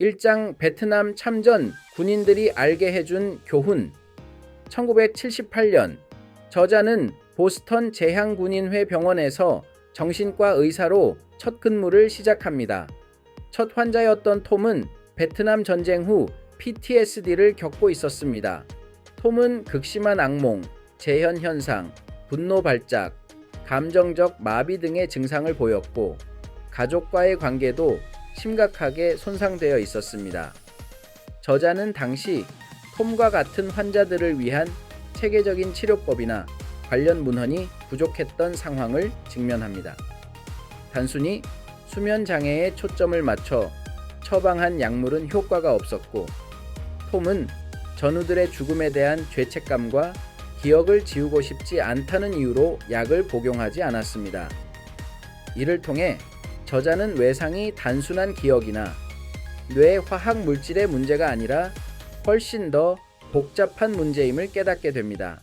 일장 베트남 참전 군인들이 알게 해준 교훈. 1978년 저자는 보스턴 제향군인회 병원에서 정신과 의사로 첫 근무를 시작합니다. 첫 환자였던 톰은 베트남 전쟁 후 PTSD를 겪고 있었습니다. 톰은 극심한 악몽, 재현 현상, 분노 발작, 감정적 마비 등의 증상을 보였고 가족과의 관계도 심각하게 손상되어 있었습니다. 저자는 당시 톰과 같은 환자들을 위한 체계적인 치료법이나 관련 문헌이 부족했던 상황을 직면합니다. 단순히 수면 장애에 초점을 맞춰 처방한 약물은 효과가 없었고 톰은 전우들의 죽음에 대한 죄책감과 기억을 지우고 싶지 않다는 이유로 약을 복용하지 않았습니다. 이를 통해 저자는 외상이 단순한 기억이나 뇌 화학 물질의 문제가 아니라 훨씬 더 복잡한 문제임을 깨닫게 됩니다.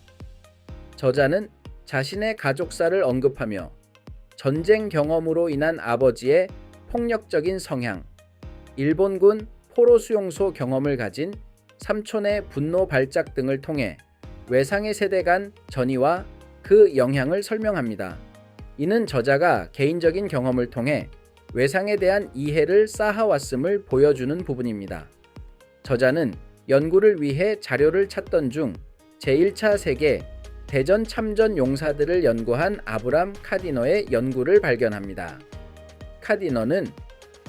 저자는 자신의 가족사를 언급하며 전쟁 경험으로 인한 아버지의 폭력적인 성향, 일본군 포로 수용소 경험을 가진 삼촌의 분노 발작 등을 통해 외상의 세대 간 전이와 그 영향을 설명합니다. 이는 저자가 개인적인 경험을 통해 외상에 대한 이해를 쌓아왔음을 보여주는 부분입니다. 저자는 연구를 위해 자료를 찾던 중 제1차 세계 대전 참전 용사들을 연구한 아브람 카디너의 연구를 발견합니다. 카디너는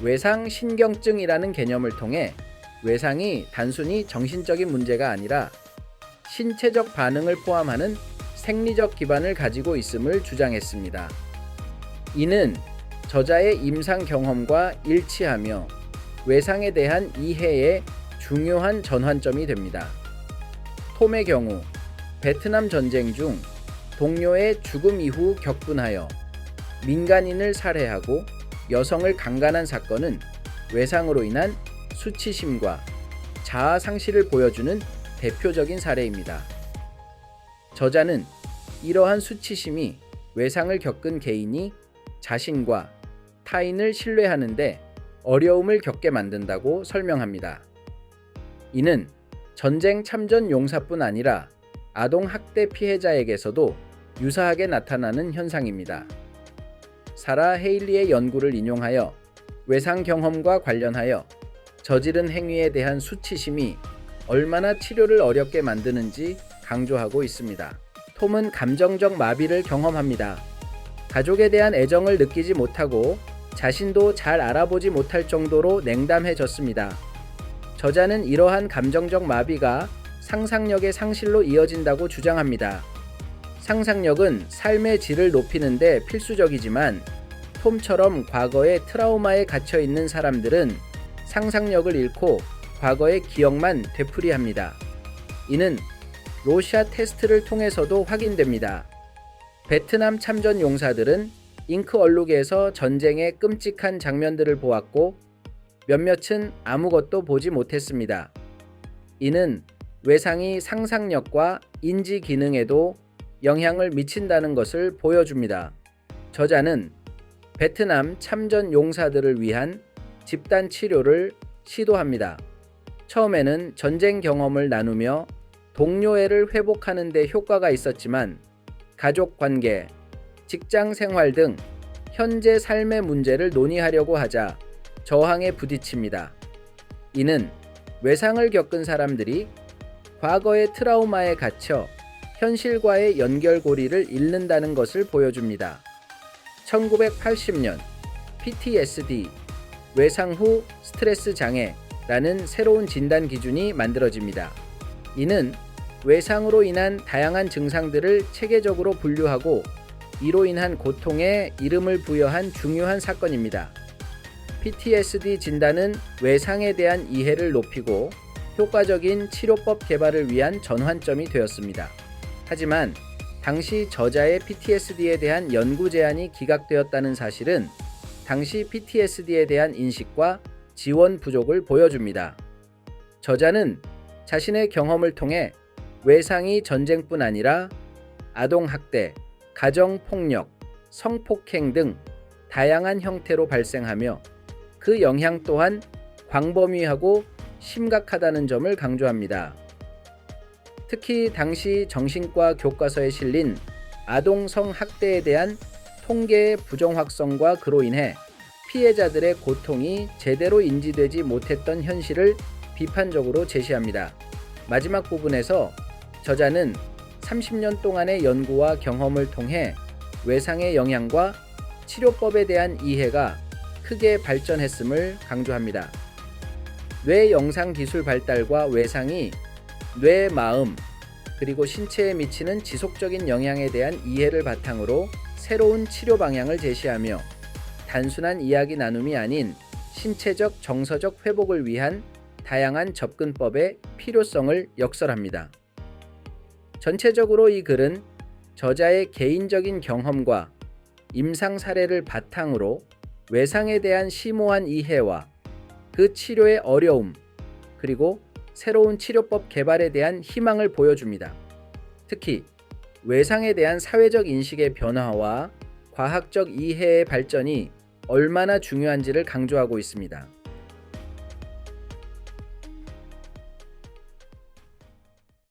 외상 신경증이라는 개념을 통해 외상이 단순히 정신적인 문제가 아니라 신체적 반응을 포함하는 생리적 기반을 가지고 있음을 주장했습니다. 이는 저자의 임상 경험과 일치하며 외상에 대한 이해의 중요한 전환점이 됩니다. 톰의 경우 베트남 전쟁 중 동료의 죽음 이후 격분하여 민간인을 살해하고 여성을 강간한 사건은 외상으로 인한 수치심과 자아 상실을 보여주는 대표적인 사례입니다. 저자는 이러한 수치심이 외상을 겪은 개인이 자신과 타인을 신뢰하는데 어려움을 겪게 만든다고 설명합니다. 이는 전쟁 참전 용사뿐 아니라 아동 학대 피해자에게서도 유사하게 나타나는 현상입니다. 사라 헤일리의 연구를 인용하여 외상 경험과 관련하여 저지른 행위에 대한 수치심이 얼마나 치료를 어렵게 만드는지 강조하고 있습니다. 톰은 감정적 마비를 경험합니다. 가족에 대한 애정을 느끼지 못하고 자신도 잘 알아보지 못할 정도로 냉담해졌습니다. 저자는 이러한 감정적 마비가 상상력의 상실로 이어진다고 주장합니다. 상상력은 삶의 질을 높이는 데 필수적이지만 톰처럼 과거의 트라우마에 갇혀 있는 사람들은 상상력을 잃고 과거의 기억만 되풀이합니다. 이는 로샷 테스트를 통해서도 확인됩니다. 베트남 참전 용사들은 잉크 얼룩에서 전쟁의 끔찍한 장면들을 보았고 몇몇은 아무것도 보지 못했습니다. 이는 외상이 상상력과 인지 기능에도 영향을 미친다는 것을 보여줍니다. 저자는 베트남 참전 용사들을 위한 집단 치료를 시도합니다. 처음에는 전쟁 경험을 나누며 동료애를 회복하는 데 효과가 있었지만 가족 관계, 직장 생활 등 현재 삶의 문제를 논의하려고 하자 저항에 부딪힙니다. 이는 외상을 겪은 사람들이 과거의 트라우마에 갇혀 현실과의 연결고리를 잃는다는 것을 보여줍니다. 1980년 PTSD, 외상 후 스트레스 장애라는 새로운 진단 기준이 만들어집니다. 이는 외상으로 인한 다양한 증상들을 체계적으로 분류하고 이로 인한 고통에 이름을 부여한 중요한 사건입니다. PTSD 진단은 외상에 대한 이해를 높이고 효과적인 치료법 개발을 위한 전환점이 되었습니다. 하지만 당시 저자의 PTSD에 대한 연구 제안이 기각되었다는 사실은 당시 PTSD에 대한 인식과 지원 부족을 보여줍니다. 저자는 자신의 경험을 통해 외상이 전쟁뿐 아니라 아동학대, 가정폭력, 성폭행 등 다양한 형태로 발생하며 그 영향 또한 광범위하고 심각하다는 점을 강조합니다. 특히 당시 정신과 교과서에 실린 아동 성학대에 대한 통계의 부정확성과 그로 인해 피해자들의 고통이 제대로 인지되지 못했던 현실을 비판적으로 제시합니다. 마지막 부분에서 저자는 30년 동안의 연구와 경험을 통해 외상의 영향과 치료법에 대한 이해가 크게 발전했음을 강조합니다. 뇌 영상 기술 발달과 외상이 뇌, 마음, 그리고 신체에 미치는 지속적인 영향에 대한 이해를 바탕으로 새로운 치료 방향을 제시하며 단순한 이야기 나눔이 아닌 신체적, 정서적 회복을 위한 다양한 접근법의 필요성을 역설합니다. 전체적으로 이 글은 저자의 개인적인 경험과 임상 사례를 바탕으로 외상에 대한 심오한 이해와 그 치료의 어려움, 그리고 새로운 치료법 개발에 대한 희망을 보여줍니다. 특히 외상에 대한 사회적 인식의 변화와 과학적 이해의 발전이 얼마나 중요한지를 강조하고 있습니다.